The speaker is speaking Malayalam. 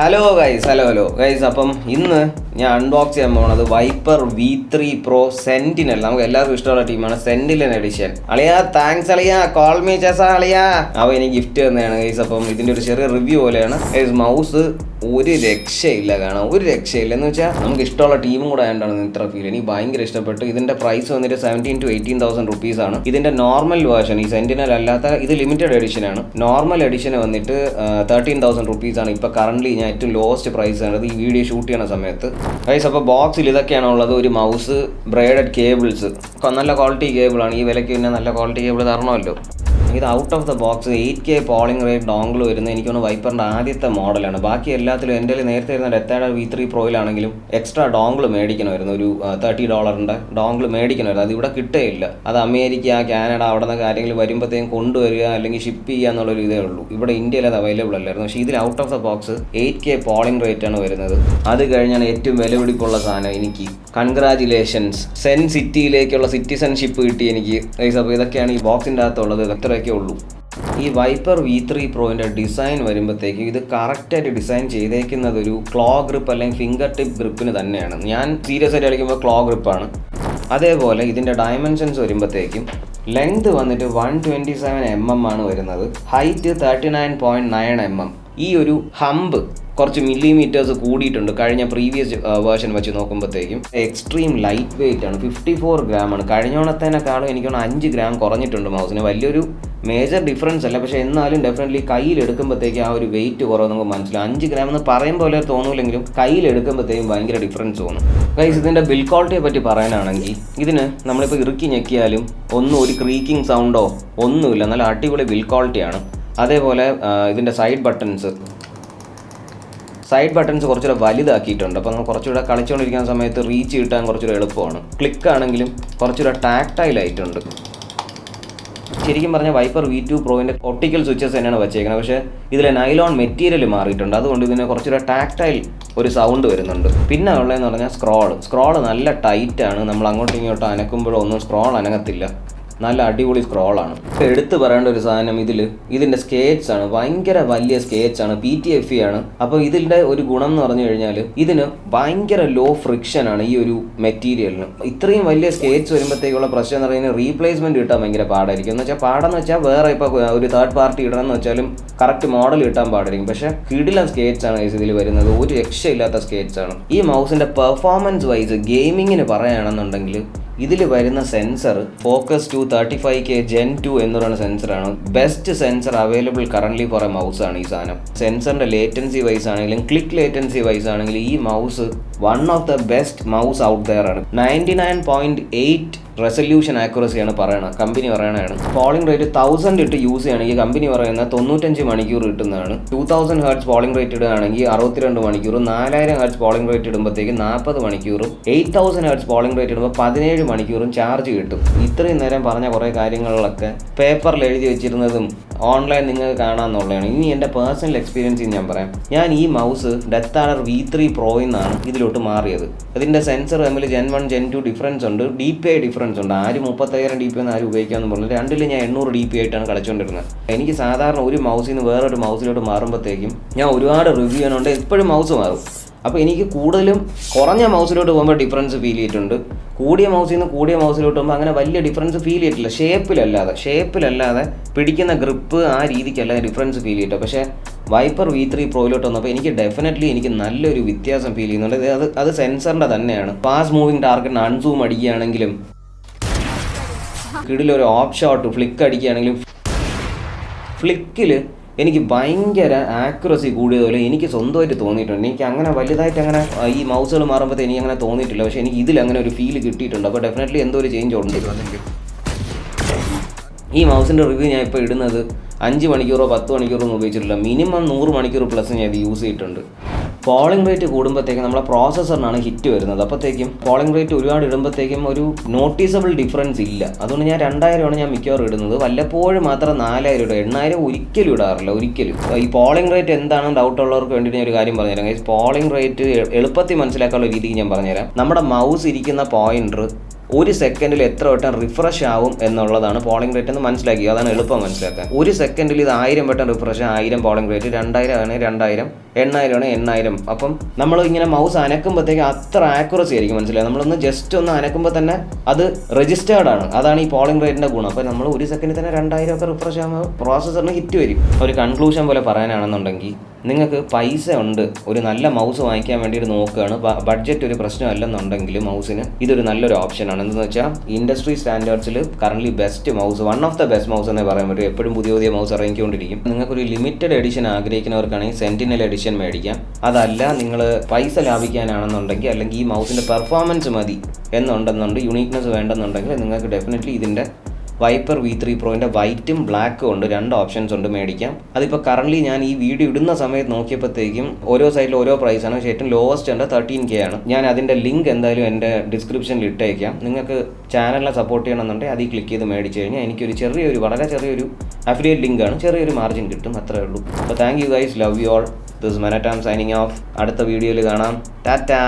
ഹലോ ഗൈസ് അപ്പം ഇന്ന് ഞാൻ അൺബോക്സ് ചെയ്യാൻ പോകുന്നത് വൈപ്പർ V3 Pro സെന്റിനൽ. നമുക്ക് എല്ലാവർക്കും ഇഷ്ടമുള്ള ടീമാണ് സെന്റിനൽ എഡിഷൻ. അളിയാ താങ്ക്സ് അളിയാ, കോൾ മീ ചെസ അളിയാ. അവ എനിക്ക് ഗിഫ്റ്റ് തന്നെയാണ് ഗൈസ്. അപ്പം ഇതിന്റെ ഒരു ചെറിയ റിവ്യൂ പോലെയാണ് ഗൈസ്. മൗസ് ഒരു രക്ഷയില്ല, കാണാം ഒരു രക്ഷയില്ല എന്ന് വെച്ചാൽ നമുക്ക് ഇഷ്ടമുള്ള ടീമും കൂടെ ആയതുകൊണ്ടാണ് ഇത്ര ഫീൽ. എനിക്ക് ഭയങ്കര ഇഷ്ടപ്പെട്ടു. ഇതിന്റെ പ്രൈസ് വന്നിട്ട് 17,000 to 18,000 റുപ്പീസ് ആണ്. ഇതിന്റെ നോർമൽ വേർഷൻ, ഈ സെന്റിനൽ അല്ലാത്ത ഇത് ലിമിറ്റഡ് എഡിഷൻ ആണ്. നോർമൽ എഡിഷൻ വന്നിട്ട് 13,000 റുപ്പീസ് ആണ് ഇപ്പൊ കറന്റ് ഞാൻ ഏറ്റവും ലോവസ്റ്റ് പ്രൈസ് ആണ് ഈ വീഡിയോ ഷൂട്ട് ചെയ്യുന്ന സമയത്ത് ഗൈസ്. അപ്പോൾ ബോക്സിൽ ഇതൊക്കെയാണ് ഉള്ളത്. ഒരു മൗസ്, ബ്രേഡഡ് കേബിൾസ്, നല്ല ക്വാളിറ്റി കേബിളാണ്. ഈ വിലയ്ക്ക് പിന്നെ നല്ല ക്വാളിറ്റി കേബിൾ തരണമല്ലോ. ഇത് out of the box 8K polling rate dongle വരുന്ന എനിക്കൊന്ന് വൈപ്പറിൻ്റെ ആദ്യത്തെ മോഡലാണ്. ബാക്കി എല്ലാത്തിലും എൻ്റെ നേരത്തെ വരുന്ന ഡെത്താഡ V3 Proയിലാണെങ്കിലും എക്സ്ട്രാ ഡോങ്കിൾ മേടിക്കണമായിരുന്നു. ഒരു $30 ഡോങ്കിൾ മേടിക്കണമായിരുന്നു. അത് ഇവിടെ കിട്ടുകയില്ല. അത് അമേരിക്ക, കാനഡ അവിടെ നിന്ന് കാര്യങ്ങൾ വരുമ്പോഴത്തേക്കും കൊണ്ടുവരിക അല്ലെങ്കിൽ ഷിപ്പ് ചെയ്യുക എന്നുള്ളൊരു ഇതേ ഉള്ളൂ. ഇവിടെ ഇന്ത്യയിൽ അത് അവൈലബിൾ അല്ലായിരുന്നു. പക്ഷേ ഇതിൽ out of the box 8K polling rate ആണ് വരുന്നത്. അത് കഴിഞ്ഞാണ് ഏറ്റവും വിലപിടിപ്പുള്ള സാധനം എനിക്ക്. കൺഗ്രാജുലേഷൻസ്, സെൻ സിറ്റിയിലേക്കുള്ള സിറ്റിസൺഷിപ്പ് കിട്ടി എനിക്ക്. അപ്പോൾ ഇതൊക്കെയാണ് ഈ ബോക്സിൻ്റെ അകത്തുള്ളത്. ഇത്രയൊക്കെ ഉള്ളൂ. ഈ വൈപ്പർ V3 Proൻ്റെ ഡിസൈൻ വരുമ്പോഴത്തേക്കും ഇത് കറക്റ്റായിട്ട് ഡിസൈൻ ചെയ്തേക്കുന്നത് ഒരു ക്ലോ ഗ്രിപ്പ് അല്ലെങ്കിൽ ഫിംഗർ ടിപ്പ് ഗ്രിപ്പിന് തന്നെയാണ്. ഞാൻ സീരിയസ് ആയിട്ട് കളിക്കുമ്പോൾ ക്ലോ ഗ്രിപ്പാണ്. അതേപോലെ ഇതിൻ്റെ ഡയമെൻഷൻസ് വരുമ്പോഴത്തേക്കും ലെങ്ത് വന്നിട്ട് 127 mm ആണ് വരുന്നത്. Height 39.9 mm. ഈ ഒരു ഹമ്പ് കുറച്ച് മില്ലിമീറ്റേഴ്സ് കൂടിയിട്ടുണ്ട് കഴിഞ്ഞ പ്രീവിയസ് വേർഷൻ വെച്ച് നോക്കുമ്പോഴത്തേക്കും. എക്സ്ട്രീം ലൈറ്റ് വെയിറ്റ് ആണ്, 54 ഗ്രാമാണ്. കഴിഞ്ഞോണത്തേനേക്കാളും എനിക്കൊന്ന് 5 ഗ്രാം കുറഞ്ഞിട്ടുണ്ട് മൗസിന്. വലിയൊരു മേജർ ഡിഫറൻസ് അല്ല, പക്ഷേ എന്നാലും ഡെഫിനറ്റ്ലി കയ്യിലെടുക്കുമ്പോഴത്തേക്കും ആ ഒരു വെയിറ്റ് കുറവ് നമുക്ക് മനസ്സിലാവും. 5 ഗ്രാം എന്ന് പറയുമ്പോൾ പോലെ തോന്നൂലെങ്കിലും കയ്യിലെടുക്കുമ്പോഴത്തേക്കും ഭയങ്കര ഡിഫറൻസ് തോന്നും. ഗൈസ്, ഇതിൻ്റെ ബിൽഡ് ക്വാളിറ്റിയെ പറ്റി പറയാനാണെങ്കിൽ ഇതിന് നമ്മളിപ്പോൾ ഇറുക്കി ഞെക്കിയാലും ഒന്നും ഒരു ക്രീക്കിംഗ് സൗണ്ടോ ഒന്നുമില്ല. നല്ല അടിപൊളി ബിൽഡ് ക്വാളിറ്റിയാണ്. അതേപോലെ ഇതിൻ്റെ സൈഡ് ബട്ടൺസ് കുറച്ചുകൂടെ വലുതാക്കിയിട്ടുണ്ട്. അപ്പോൾ നമുക്ക് കുറച്ചുകൂടെ കളിച്ചുകൊണ്ടിരിക്കുന്ന സമയത്ത് റീച്ച് കിട്ടാൻ കുറച്ചുകൂടെ എളുപ്പമാണ്. ക്ലിക്ക് ആണെങ്കിലും കുറച്ചുകൂടെ ടാക്ടൈൽ ആയിട്ടുണ്ട്. ശരിക്കും പറഞ്ഞാൽ വൈപ്പർ V2 Proൻ്റെ ഒപ്റ്റിക്കൽ സ്വിച്ചസ് തന്നെയാണ് വെച്ചേക്കുന്നത്. പക്ഷേ ഇതിൽ നൈലോൺ മെറ്റീരിയൽ മാറിയിട്ടുണ്ട്. അതുകൊണ്ട് ഇതിന് കുറച്ചുകൂടെ ടാക്ടൈൽ ഒരു സൗണ്ട് വരുന്നുണ്ട്. പിന്നെ ഉള്ളതെന്ന് പറഞ്ഞാൽ സ്ക്രോൾ നല്ല ടൈറ്റാണ്. നമ്മൾ അങ്ങോട്ടും ഇങ്ങോട്ടും അനക്കുമ്പോഴൊന്നും സ്ക്രോൾ അനങ്ങത്തില്ല. നല്ല അടിപൊളി സ്ക്രോളാണ്. എടുത്തു പറയേണ്ട ഒരു സാധനം ഇതിൻ്റെ സ്കേറ്റ്സ് ആണ്. ഭയങ്കര വലിയ സ്കേറ്റ്സ് ആണ്, PTFE ആണ്. അപ്പോൾ ഇതിൻ്റെ ഒരു ഗുണം എന്ന് പറഞ്ഞു കഴിഞ്ഞാൽ ഇതിന് ഭയങ്കര ലോ ഫ്രിക്ഷൻ ആണ് ഈ ഒരു മെറ്റീരിയലിന്. ഇത്രയും വലിയ സ്കേറ്റ്സ് വരുമ്പോഴത്തേക്കുള്ള പ്രശ്നം എന്ന് പറയുന്നത് റീപ്ലേസ്മെൻറ്റ് കിട്ടാൻ ഭയങ്കര പാടായിരിക്കും. എന്ന് വെച്ചാൽ പാടെന്ന് വെച്ചാൽ വേറെ ഇപ്പോൾ ഒരു തേർഡ് പാർട്ടി ഇടണമെന്ന് വെച്ചാലും കറക്റ്റ് മോഡൽ കിട്ടാൻ പാടായിരിക്കും. പക്ഷേ കിടിലൻ സ്കേറ്റ്സ് ആണ് ഇതിൽ വരുന്നത്. ഒരു രക്ഷയില്ലാത്ത സ്കേറ്റ്സ് ആണ്. ഈ മൗസിൻ്റെ പെർഫോമൻസ് വൈസ് ഗെയിമിങ്ങിന് പറയുകയാണെന്നുണ്ടെങ്കിൽ ഇതിൽ വരുന്ന സെൻസർ ഫോക്കസ് 235K Gen 2 എന്ന് പറയുന്ന സെൻസറാണ്. Best sensor available currently for a mouse ആണ് ഈ സാധനം. സെൻസറിൻ്റെ ലേറ്റൻസി വൈസ് ആണെങ്കിലും ക്ലിക്ക് ലേറ്റൻസി വൈസ് ആണെങ്കിലും ഈ mouse one of the best mouse out there ആണ്. 99.8 റെസൊല്യൂഷൻ ആക്യുറസിയാണ് പറയണത്, കമ്പനി പറയണതാണ്. പോളിംഗ് റേറ്റ് 1000 ഇട്ട് യൂസ് ചെയ്യുകയാണെങ്കിൽ കമ്പനി പറയുന്നത് 95 മണിക്കൂർ കിട്ടുന്നതാണ്. 2000 ഹെർട്സ് പോളിംഗ് റേറ്റ് ഇടുകയാണെങ്കിൽ 62 മണിക്കൂറും, 4000 ഹെർട്സ് പോളിംഗ് റേറ്റ് ഇടുമ്പോഴത്തേക്കും 40 മണിക്കൂറും, 8000 ഹെർട്സ് പോളിംഗ് റേറ്റ് ഇടുമ്പോൾ 17 മണിക്കൂറും ചാർജ് കിട്ടും. ഇത്രയും നേരം പറഞ്ഞ കുറേ കാര്യങ്ങളിലൊക്കെ പേപ്പറിൽ എഴുതി വെച്ചിരുന്നതും ഓൺലൈൻ നിങ്ങൾക്ക് കാണാമെന്നുള്ളതാണ്. ഇനി എൻ്റെ പേഴ്സണൽ എക്സ്പീരിയൻസിൽ ഞാൻ പറയാം. ഞാൻ ഈ മൗസ് ഡെത്താഡർ V3 Proയിൽ നിന്നാണ് ഇതിലോട്ട് മാറിയത്. അതിൻ്റെ സെൻസർ തമ്മിൽ Gen 1 Gen 2 ഡിഫറൻസ് ഉണ്ട്, DPI ഡിഫറൻസ് ഉണ്ട്. ആരും 35,000 DPI ഒന്നും ആരും ഉപയോഗിക്കാമെന്ന് പറഞ്ഞില്ല. രണ്ടിലും ഞാൻ 800 DPI ആയിട്ടാണ് കളിച്ചുകൊണ്ടിരുന്നത്. എനിക്ക് സാധാരണ ഒരു മൗസിൽ നിന്ന് വേറൊരു മൗസിലോട്ട് മാറുമ്പോഴത്തേക്കും ഞാൻ ഒരുപാട് റിവ്യൂ ചെയ്യാനുണ്ട്, എപ്പോഴും മൗസ് മാറും. അപ്പോൾ എനിക്ക് കൂടുതലും കുറഞ്ഞ മൗസിലോട്ട് പോകുമ്പോൾ ഡിഫറൻസ് ഫീൽ ചെയ്തിട്ടുണ്ട്. കൂടിയ മൗസിൽ നിന്ന് കൂടിയ മൗസിലോട്ട് പോകുമ്പോൾ അങ്ങനെ വലിയ ഡിഫറൻസ് ഫീൽ ചെയ്തിട്ടില്ല. ഷേപ്പിലല്ലാതെ പിടിക്കുന്ന ഗ്രിപ്പ് ആ രീതിക്കല്ലാതെ ഡിഫറൻസ് ഫീൽ ചെയ്തിട്ട്. പക്ഷേ വൈപ്പർ V3 Proയിലോട്ട് വന്നപ്പോൾ എനിക്ക് നല്ലൊരു വ്യത്യാസം ഫീൽ ചെയ്യുന്നുണ്ട്. അത് സെൻസറിൻ്റെ തന്നെയാണ്. ഫാസ്റ്റ് മൂവിങ് ടാർഗറ്റ് അൺസൂം അടിക്കുകയാണെങ്കിലും, കിടിലൊരു ഓഫ് ഷോട്ട് ഫ്ലിക്ക് അടിക്കുകയാണെങ്കിലും, ഫ്ലിക്കിൽ എനിക്ക് ഭയങ്കര ആക്യുറസി കൂടിയതുപോലെ എനിക്ക് സ്വന്തമായിട്ട് തോന്നിയിട്ടുണ്ട്. എനിക്ക് അങ്ങനെ വലുതായിട്ട് അങ്ങനെ ഈ മൗസുകൾ മാറുമ്പോഴത്തേ എനിക്ക് അങ്ങനെ തോന്നിയിട്ടില്ല. പക്ഷേ എനിക്ക് ഇതിലങ്ങനെ ഒരു ഫീൽ കിട്ടിയിട്ടുണ്ട്. അപ്പോൾ ഡെഫിനറ്റ്ലി എന്തോ ഒരു ചേഞ്ച് ഉണ്ട്. ഈ മൗസിൻ്റെ റിവ്യൂ ഞാൻ ഇപ്പോൾ ഇടുന്നത് 5 മണിക്കൂറോ 10 മണിക്കൂറോ ഒന്നും ഉപയോഗിച്ചിട്ടില്ല. മിനിമം 100 മണിക്കൂർ പ്ലസ് ഞാൻ ഇത് യൂസ് ചെയ്തിട്ടുണ്ട്. പോളിംഗ് റേറ്റ് കൂടുമ്പോഴത്തേക്കും നമ്മളെ പ്രോസസ്സറിനാണ് ഹിറ്റ് വരുന്നത്. അപ്പോഴത്തേക്കും പോളിംഗ് റേറ്റ് ഒരുപാട് ഇടുമ്പോഴത്തേക്കും ഒരു നോട്ടീസബിൾ ഡിഫറൻസ് ഇല്ല. അതുകൊണ്ട് ഞാൻ 2000 ഞാൻ മിക്കവാറും ഇടുന്നത്. വല്ലപ്പോഴും മാത്രം 4000 ഇടുക, 8000 ഒരിക്കലും ഇടാറില്ല, ഒരിക്കലും. ഈ പോളിംഗ് റേറ്റ് എന്താണെന്ന് ഡൗട്ട് ഉള്ളവർക്ക് വേണ്ടിയിട്ട് ഞാൻ ഒരു കാര്യം പറഞ്ഞുതരാം. ഈ പോളിംഗ് റേറ്റ് എളുപ്പത്തിൽ മനസ്സിലാക്കാനുള്ള രീതിക്ക് ഞാൻ പറഞ്ഞുതരാം. നമ്മുടെ മൗസ് ഇരിക്കുന്ന പോയിന്റർ ഒരു സെക്കൻഡിൽ എത്ര വട്ടം റിഫ്രഷ് ആവും എന്നുള്ളതാണ് പോളിംഗ് റേറ്റ് എന്ന് മനസ്സിലാക്കി. അതാണ് എളുപ്പം മനസ്സിലാക്കാൻ. ഒരു സെക്കൻഡിൽ ഇത് 1000 വട്ടം റിഫ്രഷ് 1000 പോളിംഗ് റേറ്റ്, 2000 ആണ് 2000, 8000 ആണ് 8000. അപ്പം നമ്മൾ ഇങ്ങനെ മൗസ് അനക്കുമ്പോഴത്തേക്ക് അത്ര ആക്യുറസി ആയിരിക്കും. മനസ്സിലായി? നമ്മളൊന്ന് ജസ്റ്റ് ഒന്ന് അനക്കുമ്പോൾ തന്നെ അത് രജിസ്റ്റേർഡ് ആണ്. അതാണ് ഈ പോളിംഗ് റേറ്റിന്റെ ഗുണം. അപ്പോൾ നമ്മൾ ഒരു സെക്കൻഡിൽ തന്നെ 2000 ഒക്കെ റിഫ്രഷ് ആകുമ്പോൾ പ്രോസസ്സറിന് ഹിറ്റ് വരും. ഒരു കൺക്ലൂഷൻ പോലെ പറയാനാണെന്നുണ്ടെങ്കിൽ, നിങ്ങൾക്ക് പൈസ ഉണ്ട്, ഒരു നല്ല മൗസ് വാങ്ങിക്കാൻ വേണ്ടിയിട്ട് നോക്കുകയാണ്, ബഡ്ജറ്റ് ഒരു പ്രശ്നമല്ലെന്നുണ്ടെങ്കിൽ മൗസിന് ഇതൊരു നല്ലൊരു ഓപ്ഷനാണ്. എന്തെന്ന് വെച്ചാൽ ഇൻഡസ്ട്രി സ്റ്റാൻഡേർഡ്സിൽ current best mouse, one of the best mouse എന്നേ പറയാൻ പറ്റും. എപ്പോഴും പുതിയ പുതിയ മൗസ് ഇറങ്ങിക്കൊണ്ടിരിക്കും. നിങ്ങൾക്കൊരു ലിമിറ്റഡ് എഡിഷൻ ആഗ്രഹിക്കുന്നവർക്കാണെങ്കിൽ സെന്റിനൽ എഡിഷൻ മേടിക്കാം. അതല്ല നിങ്ങൾ പൈസ ലാഭിക്കാനാണെന്നുണ്ടെങ്കിൽ, അല്ലെങ്കിൽ ഈ മൗസിൻ്റെ പെർഫോമൻസ് മതി എന്നുണ്ടെന്നുണ്ട്, യുണീക്നെസ് വേണ്ടെന്നുണ്ടെങ്കിൽ നിങ്ങൾക്ക് ഡെഫിനറ്റ്ലി ഇതിൻ്റെ വൈപ്പർ V3 പ്രോൻ്റെ വൈറ്റും ബ്ലാക്കും ഉണ്ട്. 2 ഓപ്ഷൻസ് ഉണ്ട് മേടിക്കാം. അതിപ്പോൾ കറൻ്റ്ലി ഞാൻ ഈ വീഡിയോ ഇടുന്ന സമയത്ത് നോക്കിയപ്പോഴത്തേക്കും ഓരോ സൈഡിൽ ഓരോ പ്രൈസാണ്. പക്ഷേ ഏറ്റവും ലോവസ്റ്റ് ഉണ്ട് 13K ആണ്. ഞാൻ അതിൻ്റെ ലിങ്ക് എന്തായാലും എൻ്റെ ഡിസ്ക്രിപ്ഷനിൽ ഇട്ടേക്കാം. നിങ്ങൾക്ക് ചാനലിനെ സപ്പോർട്ട് ചെയ്യണമെന്നുണ്ടെങ്കിൽ അതിൽ ക്ലിക്ക് ചെയ്ത് മേടിച്ച് കഴിഞ്ഞാൽ എനിക്കൊരു വളരെ ചെറിയൊരു അഫിലിയേറ്റ് ലിങ്കാണ്, ചെറിയൊരു മാർജിൻ കിട്ടും, അത്രേ ഉള്ളൂ. അപ്പോൾ thank you guys, love you all. This മെനറ്റാം സൈനിങ് ഓഫ്. അടുത്ത വീഡിയോയിൽ കാണാം. ടാറ്റാ.